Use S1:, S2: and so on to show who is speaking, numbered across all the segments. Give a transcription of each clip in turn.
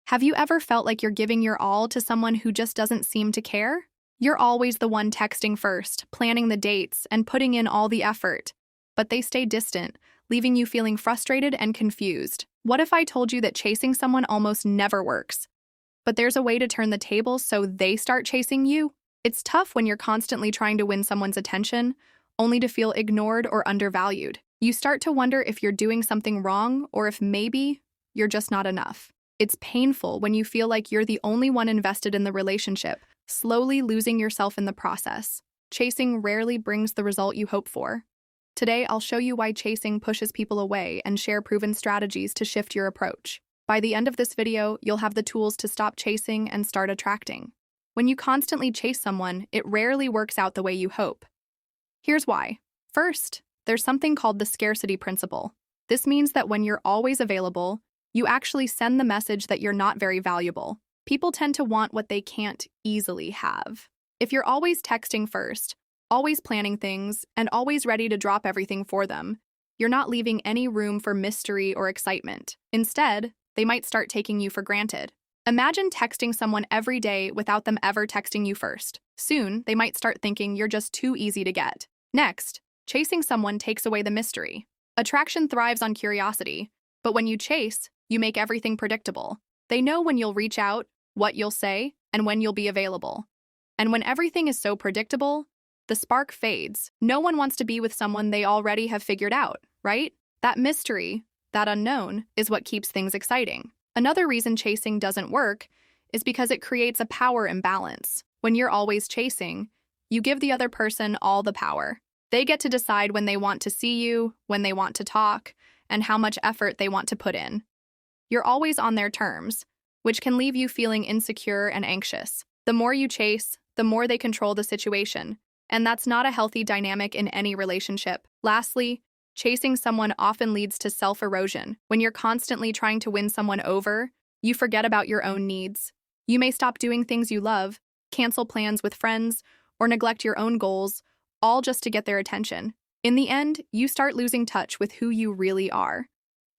S1: Have you ever felt like you're giving your all to someone who just doesn't seem to care? You're always the one texting first, planning the dates, and putting in all the effort. But they stay distant, leaving you feeling frustrated and confused. What if I told you that chasing someone almost never works? But there's a way to turn the tables so they start chasing you? It's tough when you're constantly trying to win someone's attention, only to feel ignored or undervalued. You start to wonder if you're doing something wrong or if maybe you're just not enough. It's painful when you feel like you're the only one invested in the relationship, slowly losing yourself in the process. Chasing rarely brings the result you hope for. Today, I'll show you why chasing pushes people away and share proven strategies to shift your approach. By the end of this video, you'll have the tools to stop chasing and start attracting. When you constantly chase someone, it rarely works out the way you hope. Here's why. First, there's something called the scarcity principle. This means that when you're always available, you actually send the message that you're not very valuable. People tend to want what they can't easily have. If you're always texting first, always planning things, and always ready to drop everything for them, you're not leaving any room for mystery or excitement. Instead, they might start taking you for granted. Imagine texting someone every day without them ever texting you first. Soon, they might start thinking you're just too easy to get. Next, chasing someone takes away the mystery. Attraction thrives on curiosity, but when you chase, you make everything predictable. They know when you'll reach out, what you'll say, and when you'll be available. And when everything is so predictable, the spark fades. No one wants to be with someone they already have figured out, right? That mystery, that unknown, is what keeps things exciting. Another reason chasing doesn't work is because it creates a power imbalance. When you're always chasing, you give the other person all the power. They get to decide when they want to see you, when they want to talk, and how much effort they want to put in. You're always on their terms, which can leave you feeling insecure and anxious. The more you chase, the more they control the situation, and that's not a healthy dynamic in any relationship. Lastly, chasing someone often leads to self-erosion. When you're constantly trying to win someone over, you forget about your own needs. You may stop doing things you love, cancel plans with friends, or neglect your own goals, all just to get their attention. In the end, you start losing touch with who you really are.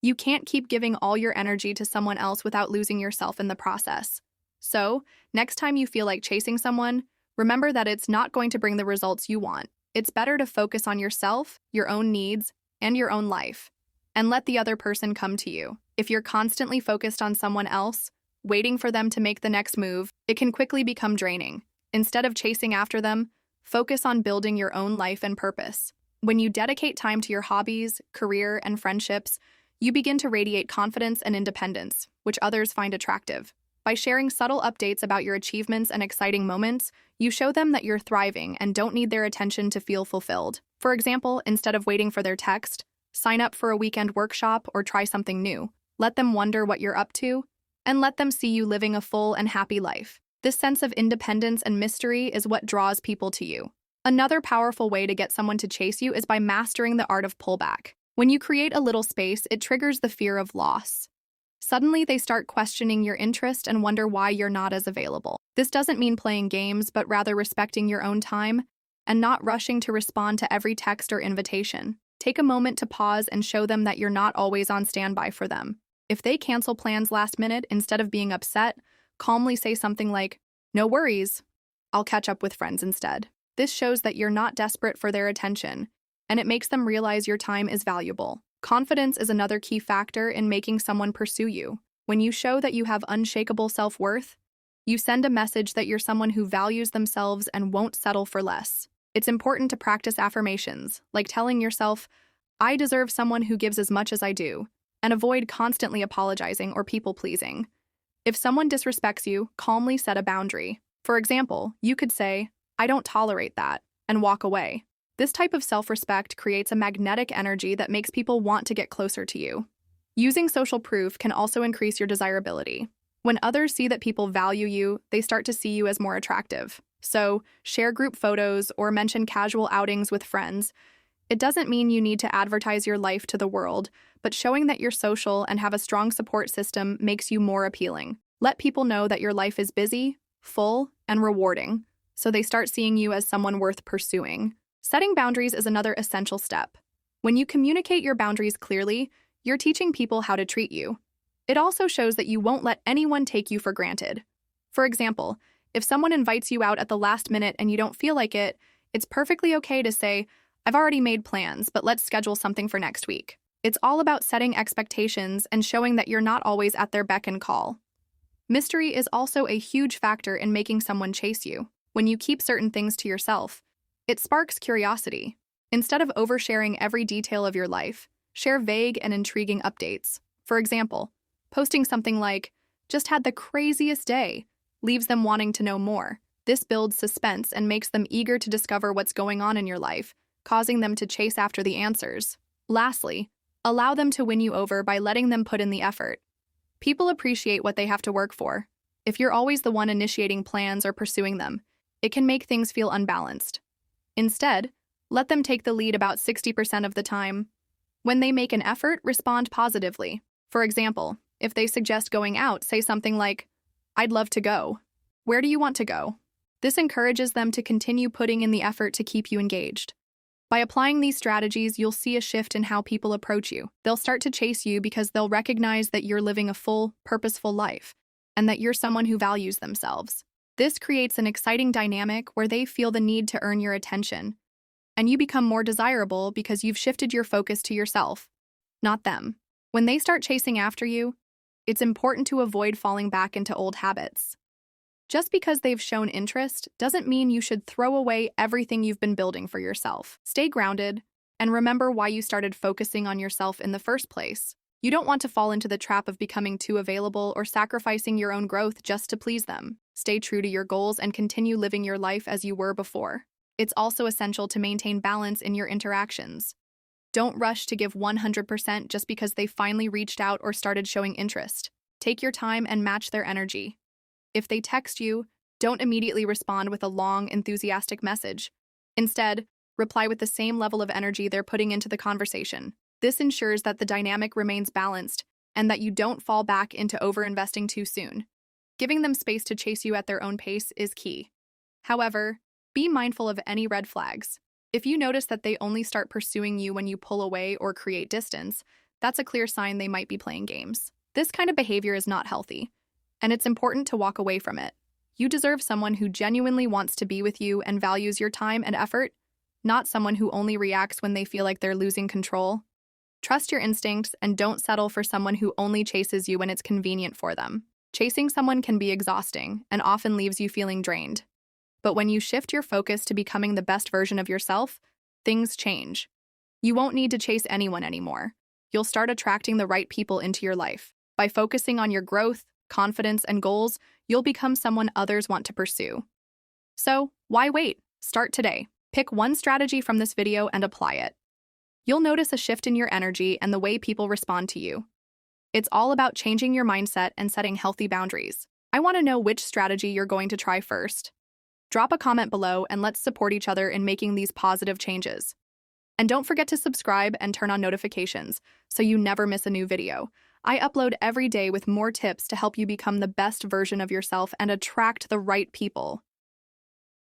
S1: You can't keep giving all your energy to someone else without losing yourself in the process. So, next time you feel like chasing someone, remember that it's not going to bring the results you want. It's better to focus on yourself, your own needs, and your own life, and let the other person come to you. If you're constantly focused on someone else, waiting for them to make the next move, it can quickly become draining. Instead of chasing after them, focus on building your own life and purpose. When you dedicate time to your hobbies, career, and friendships, you begin to radiate confidence and independence, which others find attractive. By sharing subtle updates about your achievements and exciting moments, you show them that you're thriving and don't need their attention to feel fulfilled. For example, instead of waiting for their text, sign up for a weekend workshop or try something new. Let them wonder what you're up to, and let them see you living a full and happy life. This sense of independence and mystery is what draws people to you. Another powerful way to get someone to chase you is by mastering the art of pullback. When you create a little space, it triggers the fear of loss. Suddenly, they start questioning your interest and wonder why you're not as available. This doesn't mean playing games, but rather respecting your own time and not rushing to respond to every text or invitation. Take a moment to pause and show them that you're not always on standby for them. If they cancel plans last minute, instead of being upset, calmly say something like, "No worries, I'll catch up with friends instead." This shows that you're not desperate for their attention, and it makes them realize your time is valuable. Confidence is another key factor in making someone pursue you. When you show that you have unshakable self-worth, you send a message that you're someone who values themselves and won't settle for less. It's important to practice affirmations, like telling yourself, "I deserve someone who gives as much as I do," and avoid constantly apologizing or people-pleasing. If someone disrespects you, calmly set a boundary. For example, you could say, "I don't tolerate that," and walk away. This type of self-respect creates a magnetic energy that makes people want to get closer to you. Using social proof can also increase your desirability. When others see that people value you, they start to see you as more attractive. So, share group photos or mention casual outings with friends. It doesn't mean you need to advertise your life to the world, but showing that you're social and have a strong support system makes you more appealing. Let people know that your life is busy, full, and rewarding, so they start seeing you as someone worth pursuing. Setting boundaries is another essential step. When you communicate your boundaries clearly, you're teaching people how to treat you. It also shows that you won't let anyone take you for granted. For example, if someone invites you out at the last minute and you don't feel like it, it's perfectly okay to say, "I've already made plans, but let's schedule something for next week." It's all about setting expectations and showing that you're not always at their beck and call. Mystery is also a huge factor in making someone chase you. When you keep certain things to yourself, it sparks curiosity. Instead of oversharing every detail of your life, share vague and intriguing updates. For example, posting something like, "Just had the craziest day," leaves them wanting to know more. This builds suspense and makes them eager to discover what's going on in your life, causing them to chase after the answers. Lastly, allow them to win you over by letting them put in the effort. People appreciate what they have to work for. If you're always the one initiating plans or pursuing them, it can make things feel unbalanced. Instead, let them take the lead about 60% of the time. When they make an effort, respond positively. For example, if they suggest going out, say something like, "I'd love to go. Where do you want to go?" This encourages them to continue putting in the effort to keep you engaged. By applying these strategies, you'll see a shift in how people approach you. They'll start to chase you because they'll recognize that you're living a full, purposeful life, and that you're someone who values themselves. This creates an exciting dynamic where they feel the need to earn your attention, and you become more desirable because you've shifted your focus to yourself, not them. When they start chasing after you, it's important to avoid falling back into old habits. Just because they've shown interest doesn't mean you should throw away everything you've been building for yourself. Stay grounded, and remember why you started focusing on yourself in the first place. You don't want to fall into the trap of becoming too available or sacrificing your own growth just to please them. Stay true to your goals and continue living your life as you were before. It's also essential to maintain balance in your interactions. Don't rush to give 100% just because they finally reached out or started showing interest. Take your time and match their energy. If they text you, don't immediately respond with a long, enthusiastic message. Instead, reply with the same level of energy they're putting into the conversation. This ensures that the dynamic remains balanced and that you don't fall back into overinvesting too soon. Giving them space to chase you at their own pace is key. However, be mindful of any red flags. If you notice that they only start pursuing you when you pull away or create distance, that's a clear sign they might be playing games. This kind of behavior is not healthy, and it's important to walk away from it. You deserve someone who genuinely wants to be with you and values your time and effort, not someone who only reacts when they feel like they're losing control. Trust your instincts and don't settle for someone who only chases you when it's convenient for them. Chasing someone can be exhausting and often leaves you feeling drained. But when you shift your focus to becoming the best version of yourself, things change. You won't need to chase anyone anymore. You'll start attracting the right people into your life. By focusing on your growth, confidence, and goals, you'll become someone others want to pursue. So, why wait? Start today. Pick one strategy from this video and apply it. You'll notice a shift in your energy and the way people respond to you. It's all about changing your mindset and setting healthy boundaries. I want to know which strategy you're going to try first. Drop a comment below and let's support each other in making these positive changes. And don't forget to subscribe and turn on notifications so you never miss a new video. I upload every day with more tips to help you become the best version of yourself and attract the right people.